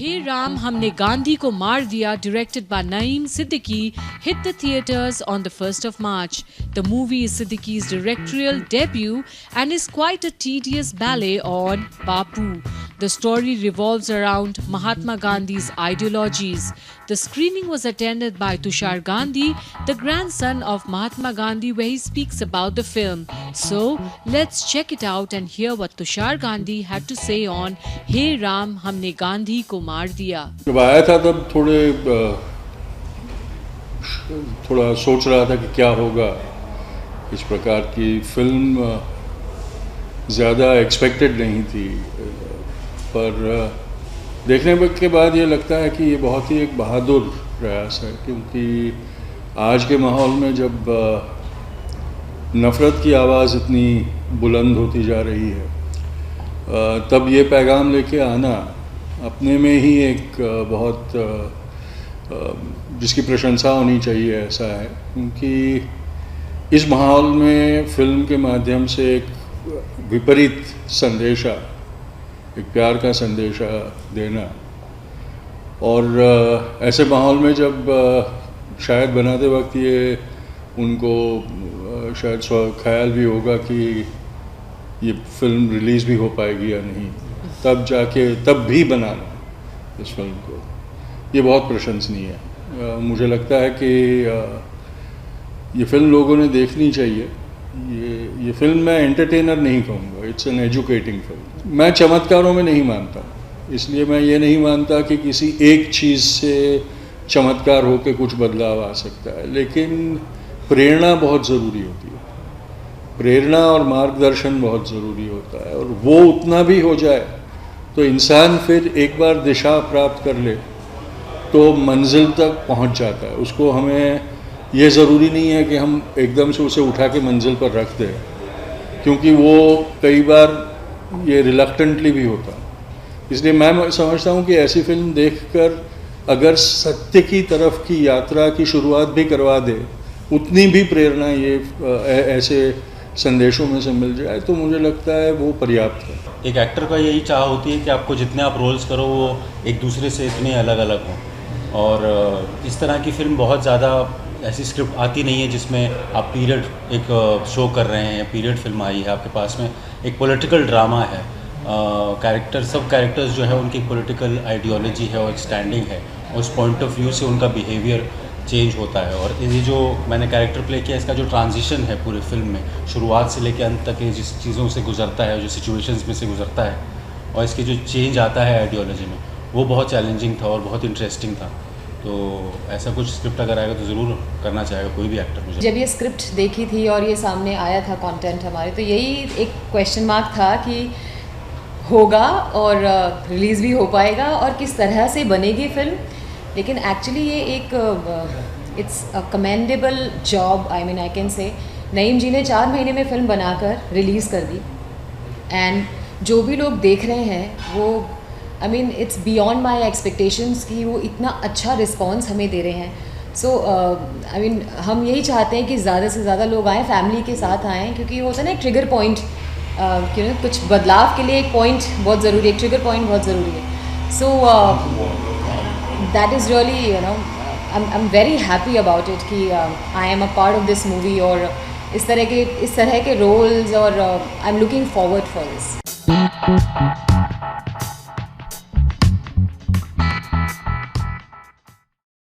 हे राम हमने गांधी को मार दिया, directed by Naeem Siddiqui, hit the theaters on the 1st of March. The movie is Siddiqui's directorial debut and is quite a tedious ballet on Bapu. The story revolves around Mahatma Gandhi's ideologies. The screening was attended by Tushar Gandhi, the grandson of Mahatma Gandhi, where he speaks about the film. So, let's check it out and hear what Tushar Gandhi had to say on Hey Ram, हमने गांधी को मार दिया. जब आया था तब थोड़ा सोच रहा था कि क्या होगा. इस प्रकार की फिल्म ज़्यादा एक्सपेक्टेड नहीं थी, पर देखने के बाद ये लगता है कि ये बहुत ही एक बहादुर प्रयास है, क्योंकि आज के माहौल में जब नफ़रत की आवाज़ इतनी बुलंद होती जा रही है, तब ये पैगाम लेके आना अपने में ही एक बहुत जिसकी प्रशंसा होनी चाहिए ऐसा है. क्योंकि इस माहौल में फिल्म के माध्यम से एक विपरीत संदेशा, एक प्यार का संदेशा देना, और ऐसे माहौल में जब शायद बनाते वक्त ये उनको शायद ख्याल भी होगा कि ये फिल्म रिलीज़ भी हो पाएगी या नहीं, तब भी बनाना इस फिल्म को, ये बहुत प्रशंसनीय है. मुझे लगता है कि ये फिल्म लोगों ने देखनी चाहिए. ये फिल्म मैं एंटरटेनर नहीं कहूँगा, इट्स एन एजुकेटिंग फिल्म. मैं चमत्कारों में नहीं मानता, इसलिए मैं ये नहीं मानता कि किसी एक चीज़ से चमत्कार होकर कुछ बदलाव आ सकता है, लेकिन प्रेरणा बहुत ज़रूरी होती है. प्रेरणा और मार्गदर्शन बहुत ज़रूरी होता है, और वो उतना भी हो जाए तो इंसान फिर एक बार दिशा प्राप्त कर ले तो मंजिल तक पहुंच जाता है. उसको हमें ये ज़रूरी नहीं है कि हम एकदम से उसे उठा के मंजिल पर रख दें, क्योंकि वो कई बार ये रिलक्टेंटली भी होता. इसलिए मैं समझता हूँ कि ऐसी फिल्म देखकर अगर सत्य की तरफ की यात्रा की शुरुआत भी करवा दे, उतनी भी प्रेरणा ये ऐसे संदेशों में से मिल जाए, तो मुझे लगता है वो पर्याप्त है. एक एक्टर का यही चाह होती है कि आपको जितने आप रोल्स करो वो एक दूसरे से इतने अलग अलग हों, और इस तरह की फिल्म बहुत ज़्यादा ऐसी स्क्रिप्ट आती नहीं है जिसमें आप पीरियड एक शो कर रहे हैं, पीरियड फिल्म आई है आपके पास में, एक पॉलिटिकल ड्रामा है, सब कैरेक्टर्स जो है उनकी पॉलिटिकल आइडियोलॉजी है और स्टैंडिंग है, उस पॉइंट ऑफ व्यू से उनका बिहेवियर चेंज होता है. और ये जो मैंने कैरेक्टर प्ले किया, इसका जो ट्रांजिशन है पूरे फिल्म में, शुरुआत से लेकर अंत तक, ये जिस चीज़ों से गुजरता है, जो सिचुएशंस में से गुजरता है, और इसकी जो चेंज आता है आइडियोलॉजी में, वो बहुत चैलेंजिंग था और बहुत इंटरेस्टिंग था. तो ऐसा कुछ स्क्रिप्ट अगर आएगा तो ज़रूर करना चाहेगा कोई भी एक्टर. मुझे जब ये स्क्रिप्ट देखी थी और ये सामने आया था कंटेंट हमारे, तो यही एक क्वेश्चन मार्क था कि होगा और रिलीज़ भी हो पाएगा और किस तरह से बनेगी फिल्म. लेकिन एक्चुअली ये एक it's a commendable job, I mean I can say. Naeem जी ने 4 महीने में फ़िल्म बनाकर रिलीज़ कर दी, एंड जो भी लोग देख रहे हैं वो I mean it's beyond my expectations कि वो इतना अच्छा रिस्पॉन्स हमें दे रहे हैं. सो आई मीन हम यही चाहते हैं कि ज़्यादा से ज़्यादा लोग आएँ, फैमिली के साथ आएँ, क्योंकि होता है ना एक ट्रिगर पॉइंट, कुछ बदलाव के लिए एक पॉइंट बहुत ज़रूरी है, एक ट्रिगर पॉइंट बहुत ज़रूरी है. सो that is really, I'm very happy about it कि I am a part of this movie, और इस तरह के रोल्स, और I'm looking forward for this.